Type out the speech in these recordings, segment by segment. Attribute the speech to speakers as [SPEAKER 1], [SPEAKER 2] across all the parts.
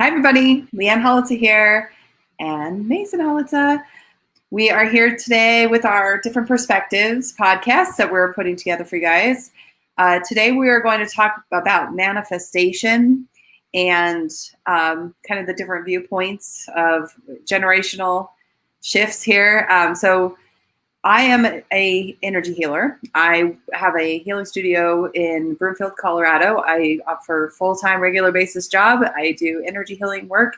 [SPEAKER 1] Hi, everybody. Leanne Holita here and Mason Holita. We are here today with our Different Perspectives podcast that we're putting together for you guys. Today, we are going to talk about manifestation and kind of the different viewpoints of generational shifts here. So I am a energy healer. I have a healing studio in Broomfield, Colorado. I offer full-time regular basis job. I do energy healing work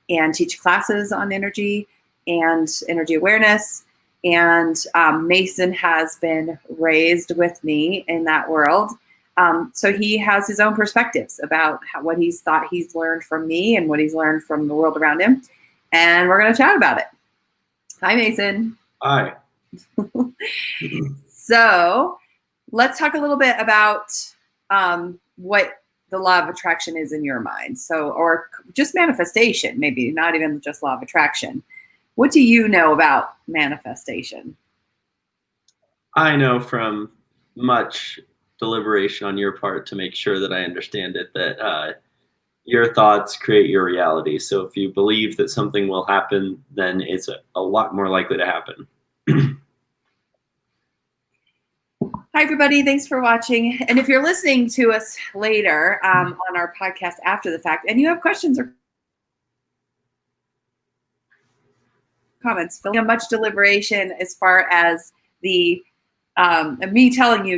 [SPEAKER 1] and teach classes on energy and energy awareness. And Mason has been raised with me in that world. So he has his own perspectives about what he's thought he's learned from me and what he's learned from the world around him. And we're going to chat about it. Hi, Mason.
[SPEAKER 2] Hi.
[SPEAKER 1] So let's talk a little bit about what the law of attraction is in your mind. So, or just manifestation, maybe not even just law of attraction. What do you know about manifestation?
[SPEAKER 2] I know from much deliberation on your part to make sure that I understand it that your thoughts create your reality. So if you believe that something will happen, then it's a lot more likely to happen.
[SPEAKER 1] Hi, everybody. Thanks for watching. And if you're listening to us later on our podcast after the fact, and you have questions or comments, much deliberation as far as the me telling you,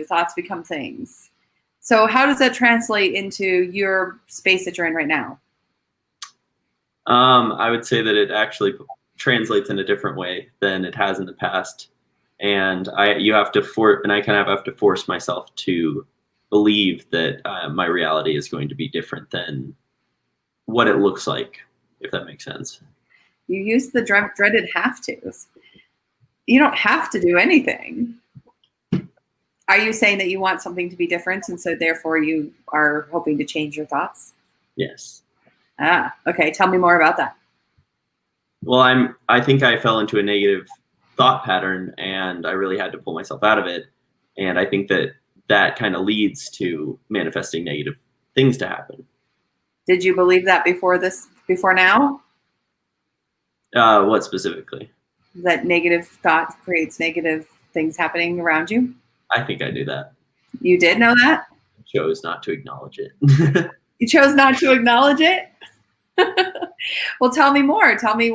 [SPEAKER 1] thoughts become things. So how does that translate into your space that you're in right now?
[SPEAKER 2] I would say that it actually translates in a different way than it has in the past. And I kind of have to force myself to believe that my reality is going to be different than what it looks like, if that makes sense.
[SPEAKER 1] You use the dreaded have tos. You don't have to do anything. Are you saying that you want something to be different, and so therefore you are hoping to change your thoughts?
[SPEAKER 2] Yes.
[SPEAKER 1] Okay. Tell me more about that.
[SPEAKER 2] Well, I think I fell into a negative thought pattern and I really had to pull myself out of it. And I think that kind of leads to manifesting negative things to happen.
[SPEAKER 1] Did you believe that before now?
[SPEAKER 2] What specifically?
[SPEAKER 1] That negative thought creates negative things happening around you?
[SPEAKER 2] I think I knew that.
[SPEAKER 1] You did know that?
[SPEAKER 2] I chose not to acknowledge it.
[SPEAKER 1] You chose not to acknowledge it? Well, tell me more. Tell me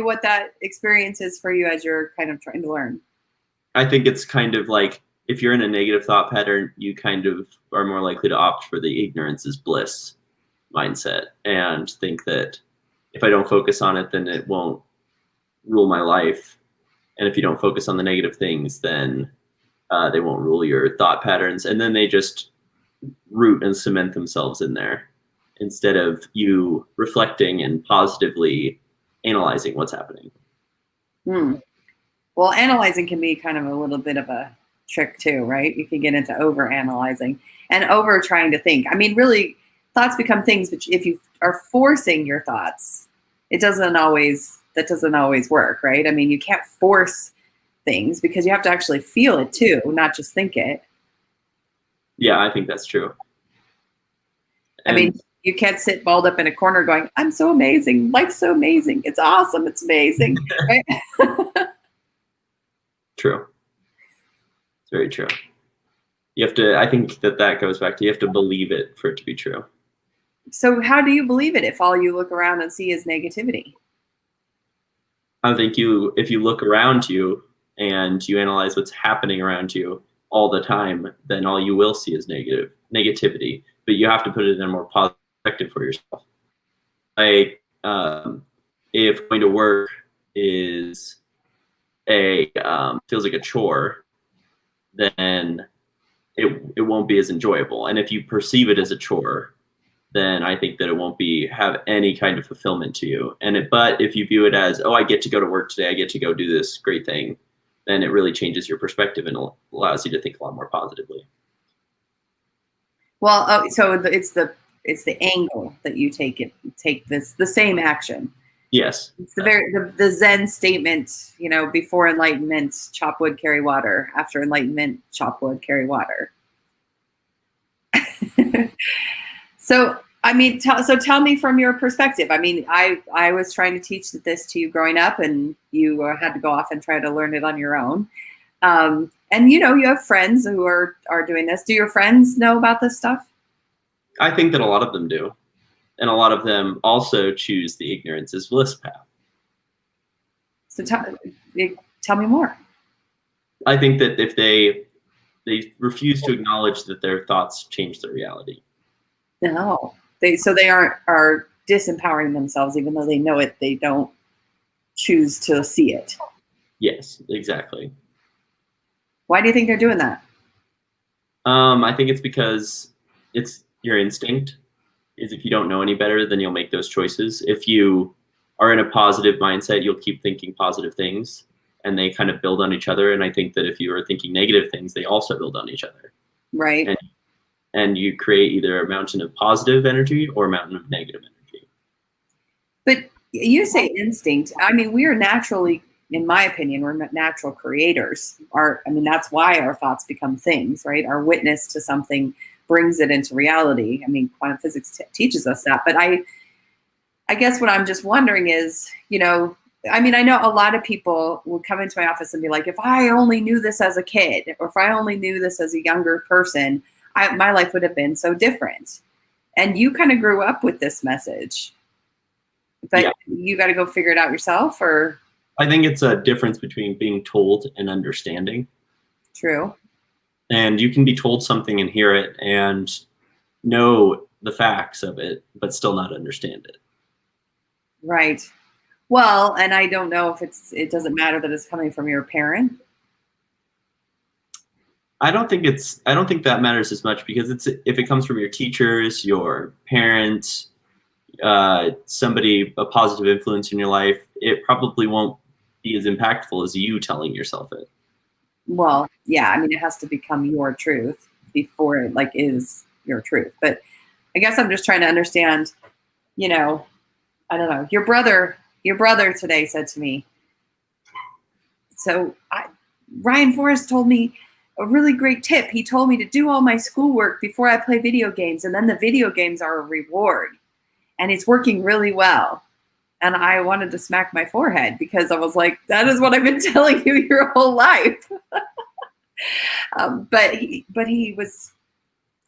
[SPEAKER 1] what that experience is for you as you're kind of trying to learn.
[SPEAKER 2] I think it's kind of like if you're in a negative thought pattern, you kind of are more likely to opt for the ignorance is bliss mindset and think that if I don't focus on it, then it won't rule my life. And if you don't focus on the negative things, then they won't rule your thought patterns. And then they just root and cement themselves in there, instead of you reflecting and positively analyzing what's happening.
[SPEAKER 1] Well, analyzing can be kind of a little bit of a trick too, right? You can get into over analyzing and over trying to think. I mean, really, thoughts become things, but if you are forcing your thoughts, that doesn't always work, right? I mean, you can't force things because you have to actually feel it too, not just think it.
[SPEAKER 2] Yeah, I think that's true.
[SPEAKER 1] I mean, you can't sit balled up in a corner going, I'm so amazing. Life's so amazing. It's awesome. It's amazing. Right?
[SPEAKER 2] True. It's very true. You have to, I think that goes back to, you have to believe it for it to be true.
[SPEAKER 1] So how do you believe it if all you look around and see is negativity?
[SPEAKER 2] I think if you look around you and you analyze what's happening around you all the time, then all you will see is negativity. But you have to put it in a more positive perspective for yourself. Like, if going to work is feels like a chore, then it won't be as enjoyable. And if you perceive it as a chore, then I think that it won't have any kind of fulfillment to you. But if you view it as, oh, I get to go to work today, I get to go do this great thing, then it really changes your perspective and allows you to think a lot more positively.
[SPEAKER 1] Well, so it's the angle that you take the same action.
[SPEAKER 2] Yes.
[SPEAKER 1] It's the Zen statement, before enlightenment, chop wood, carry water. After enlightenment, chop wood, carry water. So I mean, so tell me from your perspective. I mean, I was trying to teach this to you growing up, and you had to go off and try to learn it on your own. And you have friends who are doing this. Do your friends know about this stuff?
[SPEAKER 2] I think that a lot of them do, and a lot of them also choose the ignorance is bliss path.
[SPEAKER 1] So tell me more.
[SPEAKER 2] I think that if they refuse to acknowledge that their thoughts change their reality.
[SPEAKER 1] No, they are disempowering themselves, even though they know it. They don't choose to see it.
[SPEAKER 2] Yes, exactly.
[SPEAKER 1] Why do you think they're doing that?
[SPEAKER 2] I think it's because it's your instinct. Is if you don't know any better, then you'll make those choices. If you are in a positive mindset, you'll keep thinking positive things, and they kind of build on each other. And I think that if you are thinking negative things, they also build on each other.
[SPEAKER 1] Right.
[SPEAKER 2] And you create either a mountain of positive energy or a mountain of negative energy.
[SPEAKER 1] But you say instinct. I mean, we are naturally, in my opinion, we're natural creators. That's why our thoughts become things, right? Our witness to something brings it into reality. I mean, quantum physics teaches us that. But I guess what I'm just wondering is, I know a lot of people will come into my office and be like, if I only knew this as a kid, or if I only knew this as a younger person, my life would have been so different. And you kind of grew up with this message, but you got to go figure it out yourself, or?
[SPEAKER 2] I think it's a difference between being told and understanding.
[SPEAKER 1] True. And
[SPEAKER 2] you can be told something and hear it and know the facts of it, but still not understand it.
[SPEAKER 1] Right. Well, and I don't know if it doesn't matter that it's coming from your parent.
[SPEAKER 2] I don't think that matters as much, because if it comes from your teachers, your parents, somebody, a positive influence in your life, it probably won't be as impactful as you telling yourself it.
[SPEAKER 1] Well, yeah, it has to become your truth before it is your truth. But I guess I'm just trying to understand, I don't know. Your brother today said to me, Ryan Forrest told me a really great tip. He told me to do all my schoolwork before I play video games, and then the video games are a reward. And it's working really well. And I wanted to smack my forehead, because I was like, that is what I've been telling you your whole life. But he was,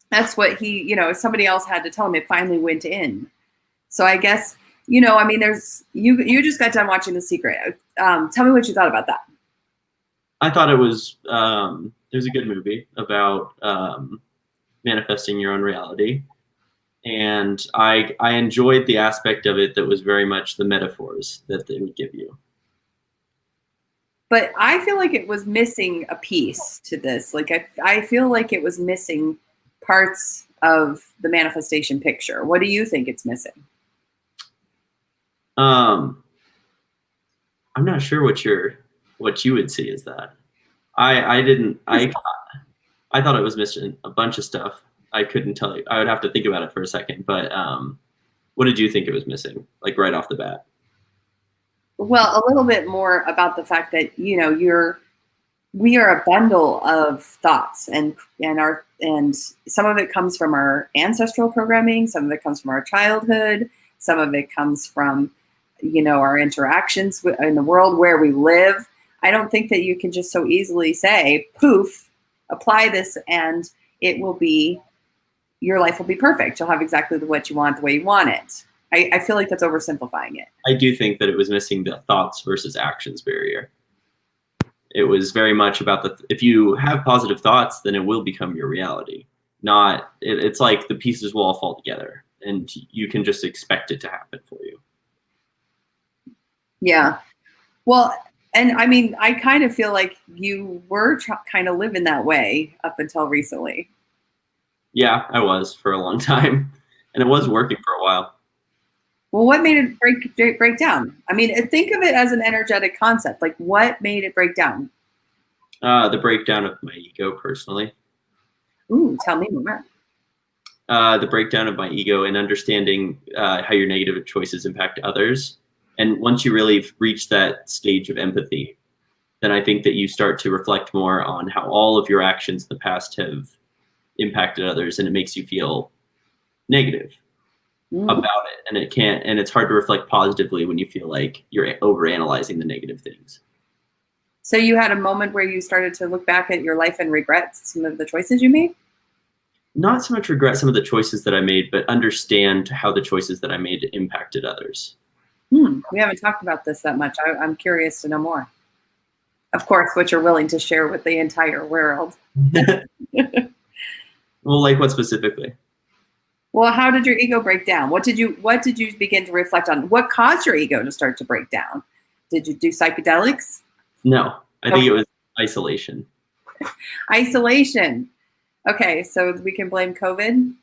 [SPEAKER 1] that's what he, somebody else had to tell him. It finally went in. So I guess, there's, you just got done watching The Secret. Tell me what you thought about that.
[SPEAKER 2] I thought it was a good movie about manifesting your own reality. And I enjoyed the aspect of it that was very much the metaphors that they would give you.
[SPEAKER 1] But I feel like it was missing a piece to this. I feel like it was missing parts of the manifestation picture. What do you think it's missing?
[SPEAKER 2] I'm not sure what you would see as that. I thought it was missing a bunch of stuff. I couldn't tell you. I would have to think about it for a second. But what did you think it was missing, right off the bat?
[SPEAKER 1] Well, a little bit more about the fact that we are a bundle of thoughts, and some of it comes from our ancestral programming, some of it comes from our childhood, some of it comes from our interactions in the world where we live. I don't think that you can just so easily say, poof, apply this, and your life will be perfect. You'll have exactly what you want the way you want it. I feel like that's oversimplifying it.
[SPEAKER 2] I do think that it was missing the thoughts versus actions barrier. It was very much about if you have positive thoughts, then it will become your reality. It's like the pieces will all fall together, and you can just expect it to happen for you.
[SPEAKER 1] Yeah. Well, and I kind of feel like you were kind of living that way up until recently. Yeah,
[SPEAKER 2] I was for a long time, and it was working for a while.
[SPEAKER 1] Well, what made it break down? Think of it as an energetic concept. What made it break down?
[SPEAKER 2] The breakdown of my ego, personally.
[SPEAKER 1] Ooh, tell me more.
[SPEAKER 2] The breakdown of my ego and understanding how your negative choices impact others. And once you really reach that stage of empathy, then I think that you start to reflect more on how all of your actions in the past have impacted others, and it makes you feel negative.
[SPEAKER 1] Mm.
[SPEAKER 2] about it, and it's hard to reflect positively when you feel like you're overanalyzing the negative things.
[SPEAKER 1] So you had a moment where you started to look back at your life and regret some of the choices you made?
[SPEAKER 2] Not so much regret some of the choices that I made, but understand how the choices that I made impacted others.
[SPEAKER 1] We haven't talked about this that much. I'm curious to know more. Of course, what you're willing to share with the entire world.
[SPEAKER 2] Well, like what specifically?
[SPEAKER 1] Well, how did your ego break down? What did you begin to reflect on? What caused your ego to start to break down? Did you do psychedelics?
[SPEAKER 2] No, I think it was isolation.
[SPEAKER 1] Isolation. Okay, so we can blame COVID?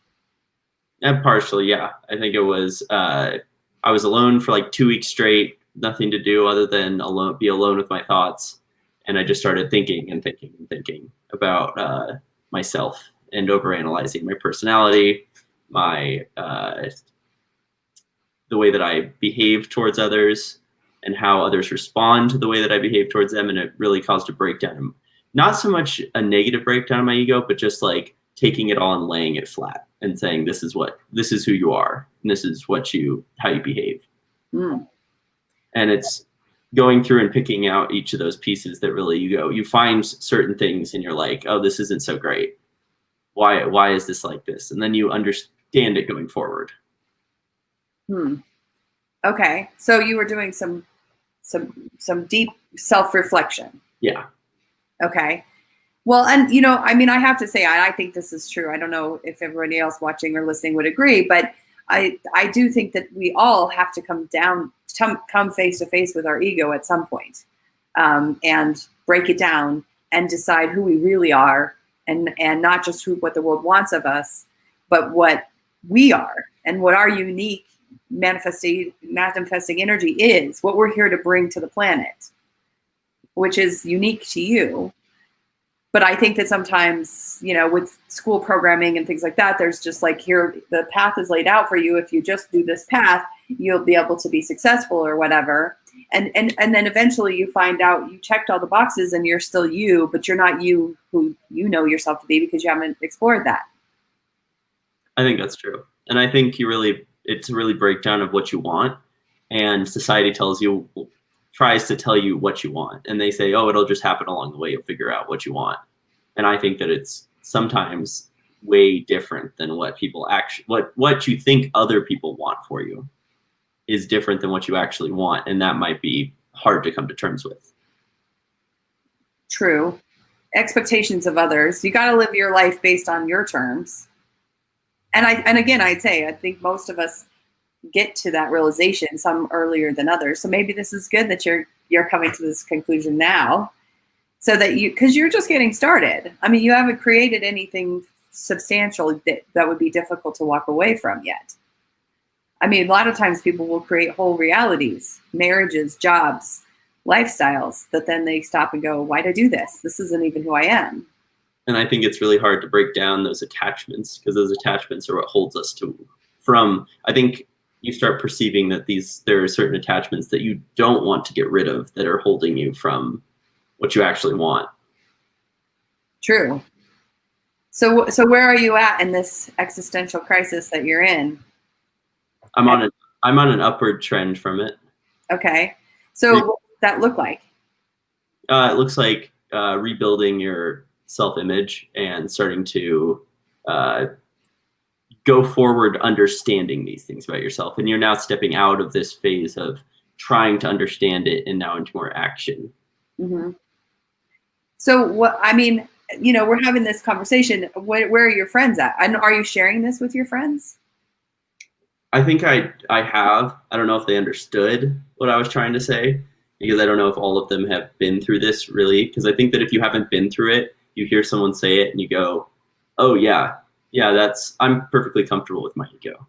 [SPEAKER 2] And partially, yeah. I think it was I was alone for like 2 weeks straight, nothing to do other than be alone with my thoughts. And I just started thinking and thinking and thinking about myself and overanalyzing my personality, my the way that I behave towards others, and how others respond to the way that I behave towards them. And it really caused a breakdown. Not so much a negative breakdown of my ego, but just like taking it all and laying it flat and saying, this is who you are. And this is how you behave.
[SPEAKER 1] Mm.
[SPEAKER 2] And it's going through and picking out each of those pieces that really you find certain things and you're like, oh, this isn't so great. Why is this like this? And then you understand it going forward.
[SPEAKER 1] Okay, so you were doing some deep self-reflection.
[SPEAKER 2] Yeah.
[SPEAKER 1] Okay. Well, and I mean, I have to say, I think this is true. I don't know if everybody else watching or listening would agree, but I do think that we all have to come face to face with our ego at some point, and break it down and decide who we really are, and not just what the world wants of us, but what we are and what our unique manifesting energy is, what we're here to bring to the planet, which is unique to you. But I think that sometimes, with school programming and things like that, there's just like, here, the path is laid out for you. If you just do this path, you'll be able to be successful or whatever. And then eventually you find out you checked all the boxes and you're still you, but you're not you who you know yourself to be because you haven't explored that.
[SPEAKER 2] I think that's true. And I think it's a really breakdown of what you want. And society tries to tell you what you want. And they say, oh, it'll just happen along the way. You'll figure out what you want. And I think that it's sometimes way different than what people what you think other people want for you is different than what you actually want. And that might be hard to come to terms with.
[SPEAKER 1] True. Expectations of others. You got to live your life based on your terms. And again, I'd say, I think most of us get to that realization, some earlier than others. So maybe this is good that you're coming to this conclusion now, so that because you're just getting started. I mean, you haven't created anything substantial that would be difficult to walk away from yet. I mean, a lot of times people will create whole realities, marriages, jobs, lifestyles, that then they stop and go, why'd I do this? This isn't even who I am.
[SPEAKER 2] And I think it's really hard to break down those attachments, because those attachments are what holds us from, I think you start perceiving that there are certain attachments that you don't want to get rid of that are holding you from what you actually want.
[SPEAKER 1] True. So where are you at in this existential crisis that you're in?
[SPEAKER 2] I'm on an upward trend from it.
[SPEAKER 1] Okay. So what does that look like?
[SPEAKER 2] It looks like rebuilding your self-image and starting to go forward understanding these things about yourself. And you're now stepping out of this phase of trying to understand it and now into more action.
[SPEAKER 1] Mm-hmm. So we're having this conversation. Where are your friends at? And are you sharing this with your friends?
[SPEAKER 2] I think I have. I don't know if they understood what I was trying to say, because I don't know if all of them have been through this really. Because I think that if you haven't been through it, you hear someone say it and you go, oh yeah, I'm perfectly comfortable with my ego.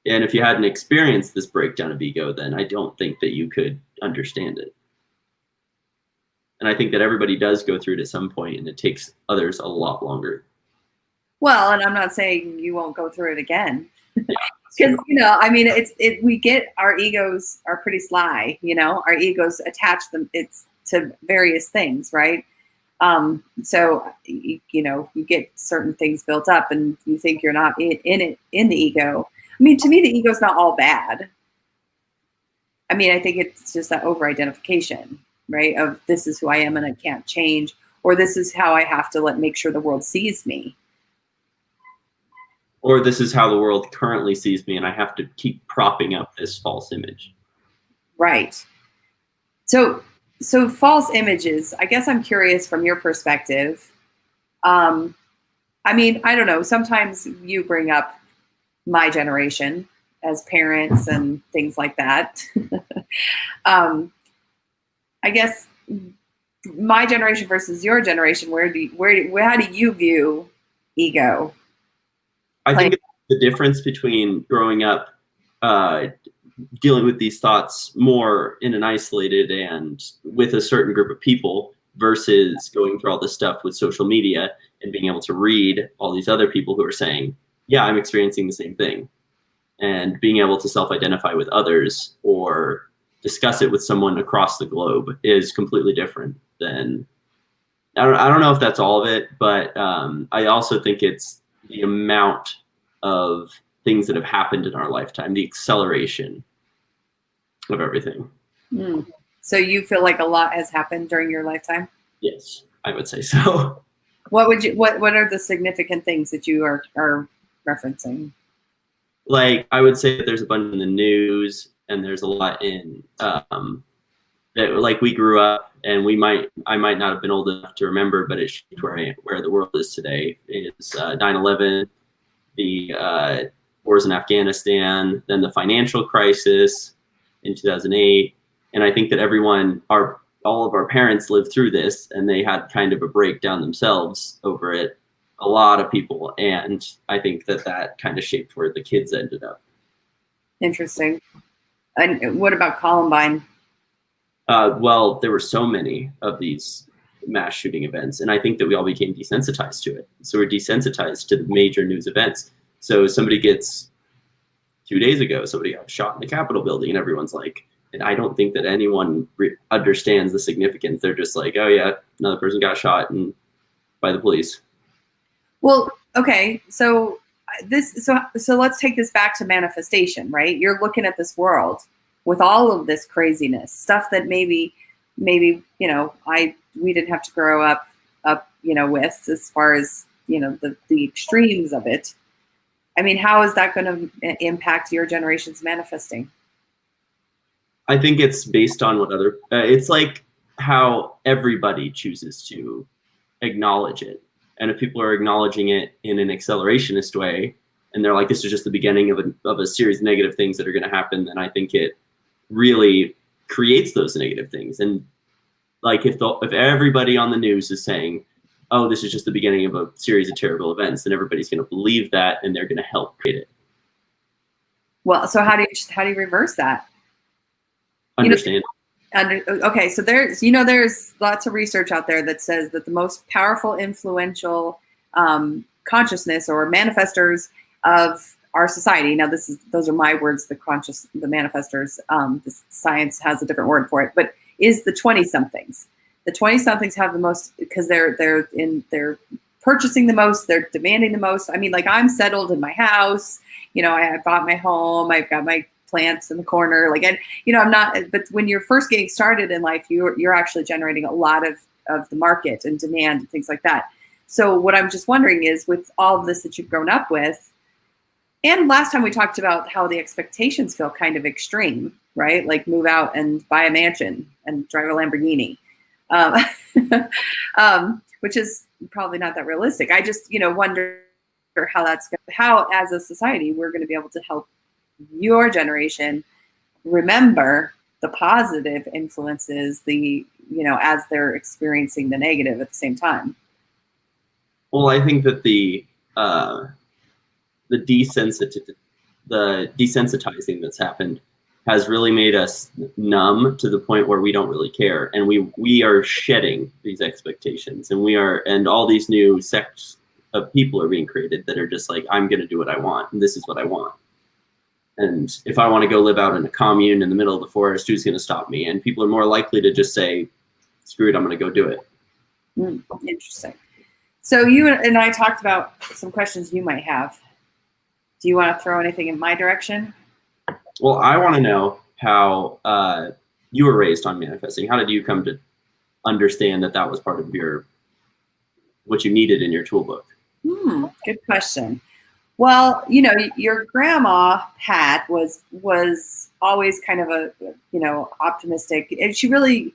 [SPEAKER 2] And if you hadn't experienced this breakdown of ego, then I don't think that you could understand it. And I think that everybody does go through it at some point, and it takes others a lot longer.
[SPEAKER 1] Well, and I'm not saying you won't go through it again. Because, we get our egos are pretty sly, our egos attach to various things, right? So, you get certain things built up and you think you're not in the ego. I mean, to me, the ego is not all bad. I mean, I think it's just that over-identification, right? Of this is who I am and I can't change, or this is how I have to make sure the world sees me.
[SPEAKER 2] Or this is how the world currently sees me, and I have to keep propping up this false image.
[SPEAKER 1] Right. So false images, I guess I'm curious from your perspective. I mean, I don't know. Sometimes you bring up my generation as parents and things like that. I guess my generation versus your generation, how do you view ego?
[SPEAKER 2] I think the difference between growing up dealing with these thoughts more in an isolated and with a certain group of people versus going through all this stuff with social media and being able to read all these other people who are saying, yeah, I'm experiencing the same thing, and being able to self-identify with others or discuss it with someone across the globe is completely different than, I don't know if that's all of it, but I also think it's the amount of things that have happened in our lifetime, the acceleration of everything.
[SPEAKER 1] So you feel like a lot has happened during your lifetime?
[SPEAKER 2] Yes, I would say so.
[SPEAKER 1] What are the significant things that you are referencing?
[SPEAKER 2] Like, I would say that there's a bunch in the news, and there's a lot in that, like, we grew up, and I might not have been old enough to remember, but it shaped where the world is today. Is 9/11, the wars in Afghanistan, then the financial crisis in 2008, and I think that all of our parents lived through this, and they had kind of a breakdown themselves over it. A lot of people, and I think that kind of shaped where the kids ended up.
[SPEAKER 1] Interesting. And what about Columbine?
[SPEAKER 2] Well, there were so many of these mass shooting events, and I think that we all became desensitized to it. So we're desensitized to the major news events. So 2 days ago, somebody got shot in the Capitol building, and everyone's like, and I don't think that anyone understands the significance. They're just like, oh yeah, another person got shot by the police.
[SPEAKER 1] Well, okay, so let's take this back to manifestation, right? You're looking at this world with all of this craziness, stuff that maybe we didn't have to grow up with, as far as the extremes of it. I mean, how is that going to impact your generation's manifesting?
[SPEAKER 2] I think it's based on it's like how everybody chooses to acknowledge it. And if people are acknowledging it in an accelerationist way, and they're like, this is just the beginning of a series of negative things that are going to happen, then I think it really creates those negative things. And like, if everybody on the news is saying, oh, this is just the beginning of a series of terrible events, then everybody's going to believe that, and they're going to help create it.
[SPEAKER 1] Well, so how do you reverse that?
[SPEAKER 2] Understand.
[SPEAKER 1] Okay, so there's lots of research out there that says that the most powerful, influential consciousness or manifestors of our society. Now, those are my words. The manifestors. The science has a different word for it, but is the 20-somethings. The 20-somethings have the most, because they're purchasing the most, they're demanding the most. I mean, like, I'm settled in my house. I bought my home. I've got my plants in the corner. Like, I'm not. But when you're first getting started in life, you're actually generating a lot of the market and demand and things like that. So what I'm just wondering is, with all of this that you've grown up with, and last time we talked about how the expectations feel kind of extreme, right? Like, move out and buy a mansion and drive a Lamborghini, which is probably not that realistic. I just, wonder how as a society we're going to be able to help your generation remember the positive influences, as they're experiencing the negative at the same time.
[SPEAKER 2] Well, I think that the desensitizing that's happened has really made us numb to the point where we don't really care, and we are shedding these expectations, and all these new sects of people are being created that are just like, I'm going to do what I want, and this is what I want. And if I want to go live out in a commune in the middle of the forest, who's going to stop me? And people are more likely to just say, screw it, I'm going to go do it. Interesting.
[SPEAKER 1] So you and I talked about some questions you might have. Do you want to throw anything in my direction?
[SPEAKER 2] Well, I want to know how you were raised on manifesting. How did you come to understand that that was part of what you needed in your toolbook?
[SPEAKER 1] Good question. Well, you know, your grandma Pat was always kind of a, you know, optimistic, and she really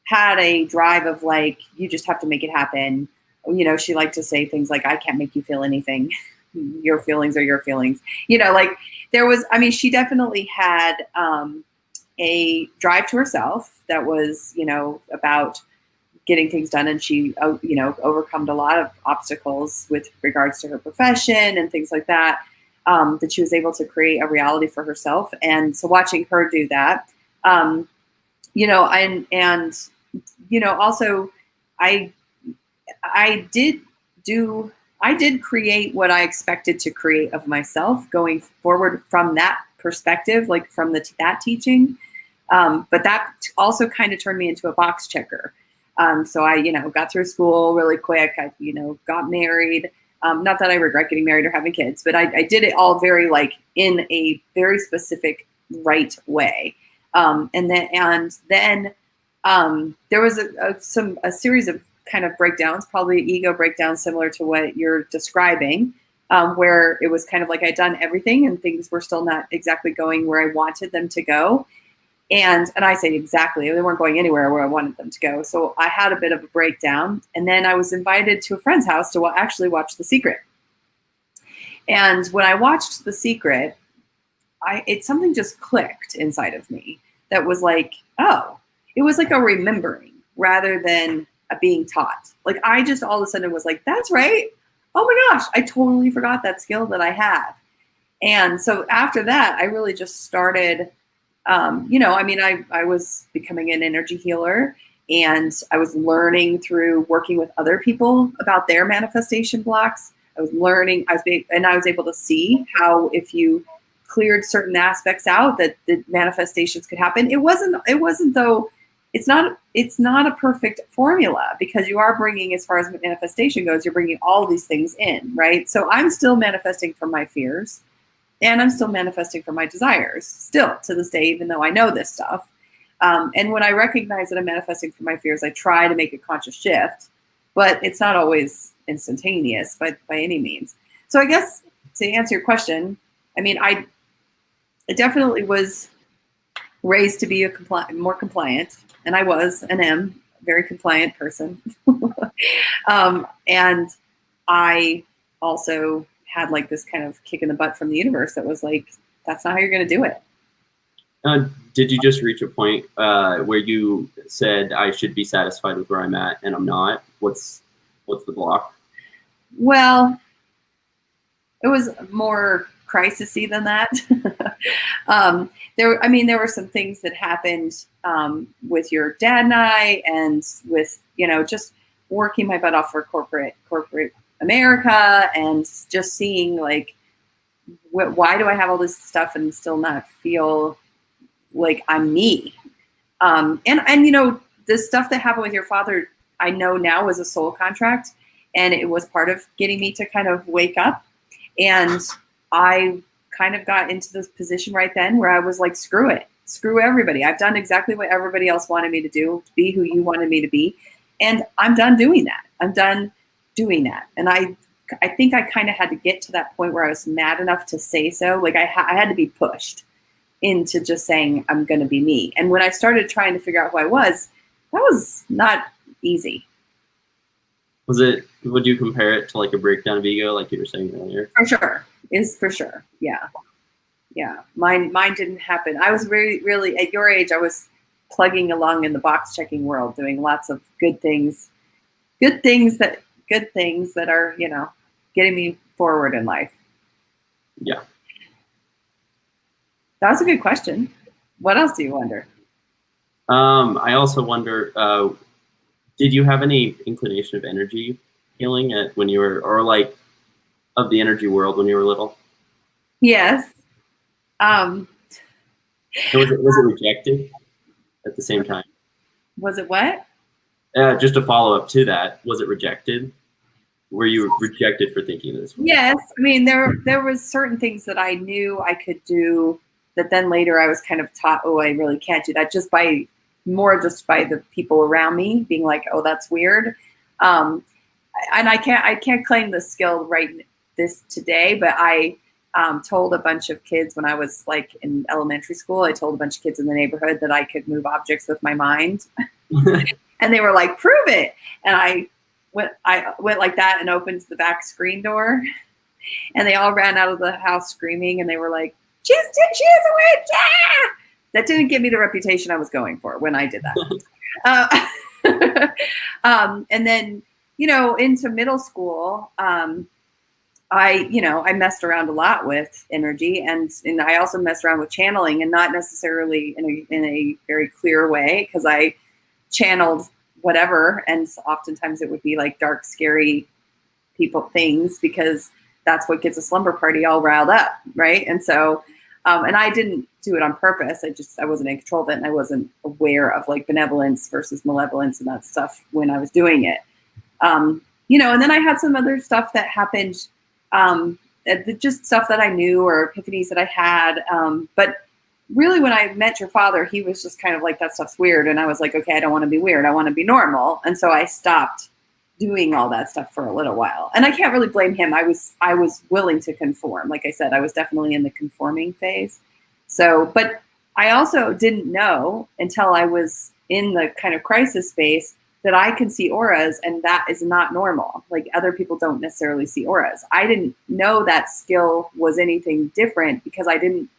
[SPEAKER 1] had a drive of like, you just have to make it happen. You know, she liked to say things like, I can't make you feel anything. Your feelings are your feelings. You know, like there was, I mean, she definitely had a drive to herself that was, you know, about getting things done, and she you know, overcome a lot of obstacles with regards to her profession and things like that, that she was able to create a reality for herself. And so watching her do that, you know, and you know, also I I did do I did create what I expected to create of myself going forward from that perspective, like from that teaching. But that also kind of turned me into a box checker. So I, you know, got through school really quick. I, you know, got married. Not that I regret getting married or having kids, but I did it all very like in a very specific right way. And then there was a series of kind of breakdowns, probably ego breakdowns, similar to what you're describing, where it was kind of like I'd done everything and things were still not exactly going where I wanted them to go. And I say exactly, they weren't going anywhere where I wanted them to go. So I had a bit of a breakdown, and then I was invited to a friend's house to actually watch The Secret. And when I watched The Secret, something just clicked inside of me that was like, oh, it was like a remembering rather than a being taught. Like I just all of a sudden was like, that's right. Oh my gosh, I totally forgot that skill that I have. And so after that, I really just started, you know, I mean, I was becoming an energy healer, and I was learning through working with other people about their manifestation blocks. I was learning, and I was able to see how if you cleared certain aspects out, that the manifestations could happen. It wasn't though. It's not a perfect formula, because you are bringing, as far as manifestation goes, you're bringing all these things in, right? So I'm still manifesting from my fears, and I'm still manifesting from my desires, still to this day, even though I know this stuff. And when I recognize that I'm manifesting from my fears, I try to make a conscious shift, but it's not always instantaneous by any means. So I guess to answer your question, I mean, I definitely was raised to be more compliant, and I was and am a very compliant person. And I also had like this kind of kick in the butt from the universe that was like, that's not how you're going to do it.
[SPEAKER 2] Did you just reach a point where you said, I should be satisfied with where I'm at, and I'm not? What's the block?
[SPEAKER 1] Well, it was more crisisy than that. There were some things that happened with your dad and I, and with, you know, just working my butt off for corporate America, and just seeing like, why do I have all this stuff and still not feel like I'm me? And you know, the stuff that happened with your father, I know now was a soul contract, and it was part of getting me to kind of wake up. And I kind of got into this position right then where I was like, screw it, screw everybody. I've done exactly what everybody else wanted me to do, to be who you wanted me to be. And I'm done doing that. I'm done doing that. And I think I kind of had to get to that point where I was mad enough to say so. Like I had to be pushed into just saying, I'm going to be me. And when I started trying to figure out who I was, that was not easy.
[SPEAKER 2] Would you compare it to like a breakdown of ego, like you were saying earlier?
[SPEAKER 1] For sure. Yeah. Mine didn't happen. I was really at your age, I was plugging along in the box checking world, doing lots of good things that are, you know, getting me forward in life.
[SPEAKER 2] Yeah.
[SPEAKER 1] That was a good question. What else do you wonder?
[SPEAKER 2] I also wonder, did you have any inclination of energy healing when you were, or like of the energy world when you were little?
[SPEAKER 1] Yes.
[SPEAKER 2] Was it rejected at the same time?
[SPEAKER 1] Was it what?
[SPEAKER 2] Just a follow up to that, was it rejected? were you rejected for thinking this way?
[SPEAKER 1] Yes, I mean there was certain things that I knew I could do that then later I was kind of taught, oh, I really can't do that, just by the people around me being like, oh, that's weird. And I can't claim the skill right this today, but I told a bunch of kids when I was like in elementary school, I told a bunch of kids in the neighborhood that I could move objects with my mind. And they were like, prove it. And I went like that and opened the back screen door, and they all ran out of the house screaming, and they were like, she is a witch. Yeah! That didn't give me the reputation I was going for when I did that. And then, into middle school, I messed around a lot with energy, and I also messed around with channeling, and not necessarily in a very clear way, because I channeled whatever, and oftentimes it would be like dark, scary things, because that's what gets a slumber party all riled up, right? And so, and I didn't do it on purpose. I wasn't in control of it, and I wasn't aware of like benevolence versus malevolence and that stuff when I was doing it. And then I had some other stuff that happened, just stuff that I knew, or epiphanies that I had. But really, when I met your father, he was just kind of like, that stuff's weird. And I was like, okay, I don't want to be weird. I want to be normal. And so I stopped doing all that stuff for a little while. And I can't really blame him. I was willing to conform. Like I said, I was definitely in the conforming phase. So, but I also didn't know until I was in the kind of crisis space that I can see auras, and that is not normal. Like, other people don't necessarily see auras. I didn't know that skill was anything different, because I didn't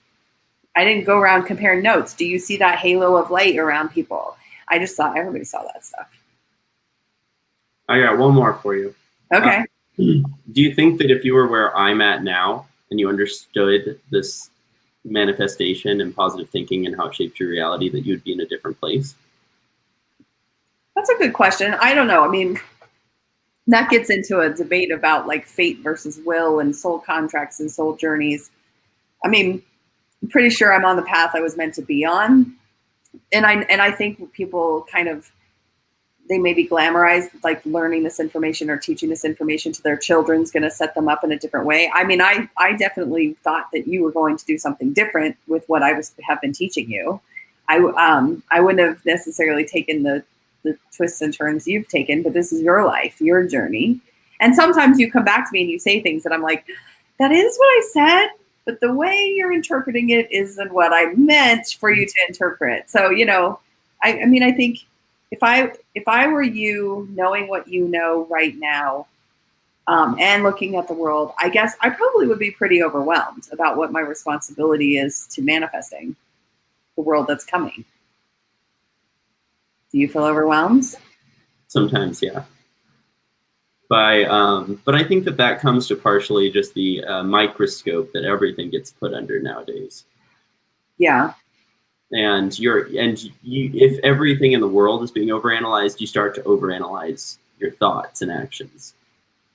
[SPEAKER 1] go around comparing notes. Do you see that halo of light around people? I just thought everybody saw that stuff.
[SPEAKER 2] I got one more for you.
[SPEAKER 1] Okay.
[SPEAKER 2] Do you think that if you were where I'm at now and you understood this manifestation and positive thinking and how it shapes your reality, that you'd be in a different place?
[SPEAKER 1] That's a good question. I don't know. I mean, that gets into a debate about like fate versus will and soul contracts and soul journeys. I mean, I'm pretty sure I'm on the path I was meant to be on. And I think people kind of, they maybe glamorize like learning this information or teaching this information to their children is going to set them up in a different way. I mean, I definitely thought that you were going to do something different with what I have been teaching you. I wouldn't have necessarily taken the twists and turns you've taken, but this is your life, your journey. And sometimes you come back to me and you say things that I'm like, that is what I said, but the way you're interpreting it isn't what I meant for you to interpret. So, I mean, I think if I were you, knowing what you know right now, and looking at the world, I guess I probably would be pretty overwhelmed about what my responsibility is to manifesting the world that's coming. Do you feel overwhelmed?
[SPEAKER 2] Sometimes, yeah. But I think that comes to partially just the microscope that everything gets put under nowadays.
[SPEAKER 1] Yeah.
[SPEAKER 2] And if everything in the world is being overanalyzed, you start to overanalyze your thoughts and actions.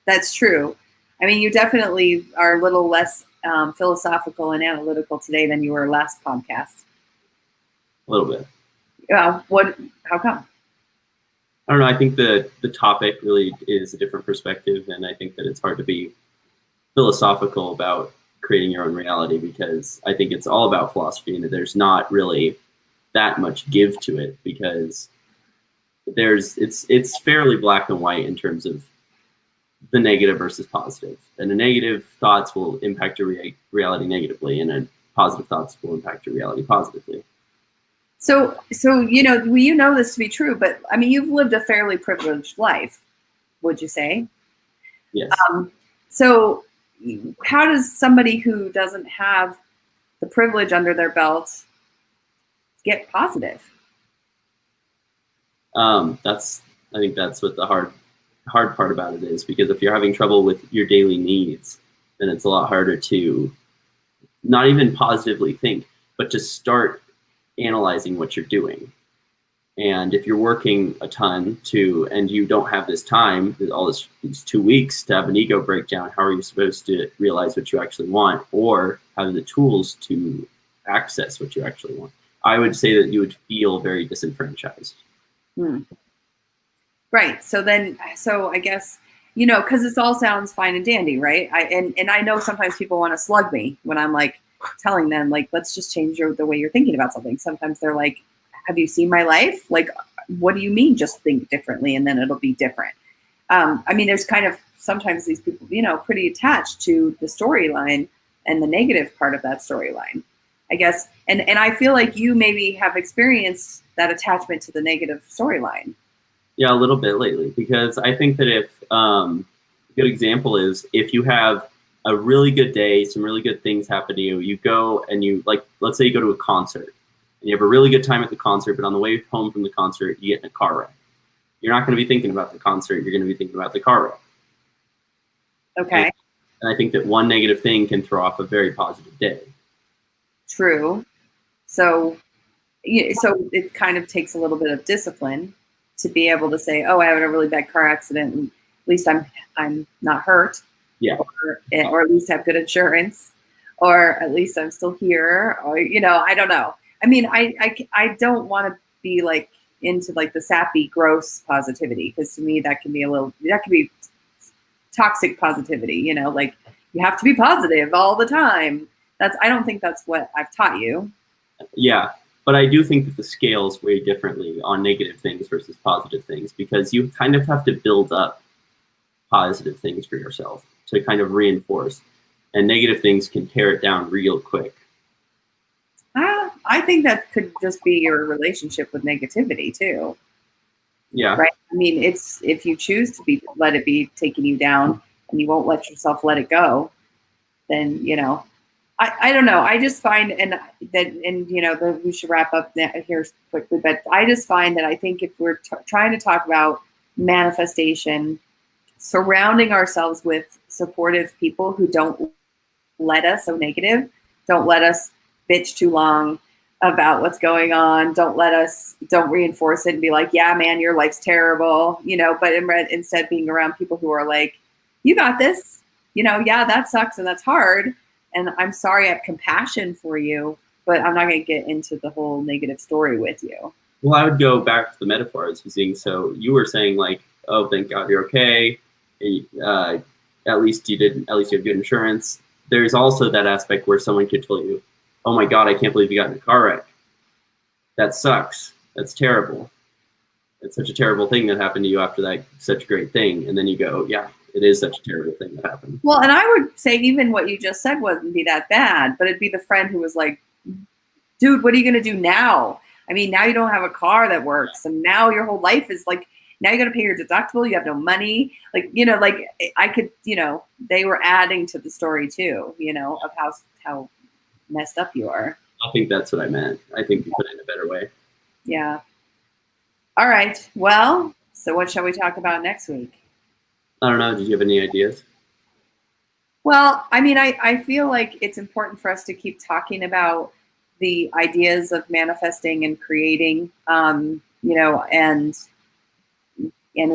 [SPEAKER 1] That's true. I mean, you definitely are a little less philosophical and analytical today than you were last podcast.
[SPEAKER 2] A little bit.
[SPEAKER 1] How come?
[SPEAKER 2] I don't know. I think the topic really is a different perspective, and I think that it's hard to be philosophical about creating your own reality, because I think it's all about philosophy, and there's not really that much give to it, because it's fairly black and white in terms of the negative versus positive, and the negative thoughts will impact your reality negatively, and positive thoughts will impact your reality positively.
[SPEAKER 1] So you know this to be true, but I mean, you've lived a fairly privileged life, would you say?
[SPEAKER 2] Yes.
[SPEAKER 1] So how does somebody who doesn't have the privilege under their belt get positive?
[SPEAKER 2] I think that's what the hard part about it is, because if you're having trouble with your daily needs, then it's a lot harder to not even positively think, but to start analyzing what you're doing. And if you're working a ton and you don't have this time, these 2 weeks to have an ego breakdown, how are you supposed to realize what you actually want, or have the tools to access what you actually want? I would say that you would feel very disenfranchised.
[SPEAKER 1] Right. So I guess, because this all sounds fine and dandy, right? And I know sometimes people want to slug me when I'm like telling them, like, let's just change the way you're thinking about something. Sometimes they're like, have you seen my life? Like, what do you mean just think differently and then it'll be different? I mean, there's kind of sometimes these people, pretty attached to the storyline and the negative part of that storyline, I guess. And I feel like you maybe have experienced that attachment to the negative storyline.
[SPEAKER 2] Yeah, a little bit lately, because I think that if a good example is if you have a really good day, some really good things happen to you, you go and you, like, let's say you go to a concert and you have a really good time at the concert, but on the way home from the concert, you get in a car wreck. You're not going to be thinking about the concert. You're going to be thinking about the car wreck.
[SPEAKER 1] Okay.
[SPEAKER 2] And I think that one negative thing can throw off a very positive day.
[SPEAKER 1] True. So it kind of takes a little bit of discipline to be able to say, oh, I had a really bad car accident, and at least I'm not hurt.
[SPEAKER 2] Yeah.
[SPEAKER 1] Or at least have good insurance, or at least I'm still here, or, I don't know. I mean, I don't want to be like into like the sappy, gross positivity, because to me that can be toxic positivity, like you have to be positive all the time. I don't think that's what I've taught you.
[SPEAKER 2] Yeah. But I do think that the scales weigh differently on negative things versus positive things, because you kind of have to build up positive things for yourself to kind of reinforce, and negative things can tear it down real quick.
[SPEAKER 1] I think that could just be your relationship with negativity too.
[SPEAKER 2] Yeah.
[SPEAKER 1] Right. I mean, it's if you choose to let it be taking you down and you won't let yourself let it go, then, I don't know. I just find, we should wrap up here quickly, but I just find that I think if we're trying to talk about manifestation, surrounding ourselves with supportive people who don't let us so negative, don't let us bitch too long about what's going on, don't reinforce it and be like, yeah, man, your life's terrible, but instead being around people who are like, you got this, yeah, that sucks and that's hard. And I'm sorry, I have compassion for you, but I'm not going to get into the whole negative story with you.
[SPEAKER 2] Well, I would go back to the metaphor I was using. So you were saying like, oh, thank God you're okay. At least you have good insurance. There's also that aspect where someone could tell you, oh my God, I can't believe you got in a car wreck. That sucks. That's terrible. It's such a terrible thing that happened to you after that such a great thing. And then you go, yeah, it is such a terrible thing that happened.
[SPEAKER 1] Well, and I would say even what you just said wouldn't be that bad, but it'd be the friend who was like, dude, what are you going to do now? I mean, now you don't have a car that works. And now your whole life is like, now you got to pay your deductible. You have no money. Like, like I could, they were adding to the story too, of how messed up you are.
[SPEAKER 2] I think that's what I meant. I think you put it in a better way.
[SPEAKER 1] Yeah. All right. Well, so what shall we talk about next week?
[SPEAKER 2] I don't know. Did you have any ideas?
[SPEAKER 1] Well, I mean, I feel like it's important for us to keep talking about the ideas of manifesting and creating, and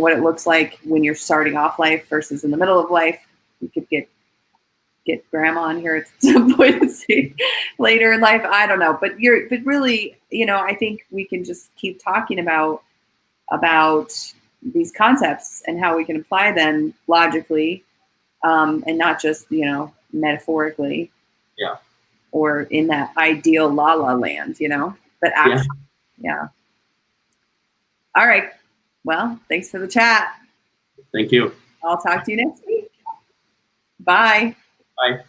[SPEAKER 1] what it looks like when you're starting off life versus in the middle of life. We could get grandma on here at some point and see later in life. I don't know, but really, I think we can just keep talking about these concepts and how we can apply them logically, and not just, metaphorically.
[SPEAKER 2] Yeah.
[SPEAKER 1] Or in that ideal la la land, but actually, yeah. All right. Well, thanks for the chat.
[SPEAKER 2] Thank you.
[SPEAKER 1] I'll talk to you next week. Bye.
[SPEAKER 2] Bye.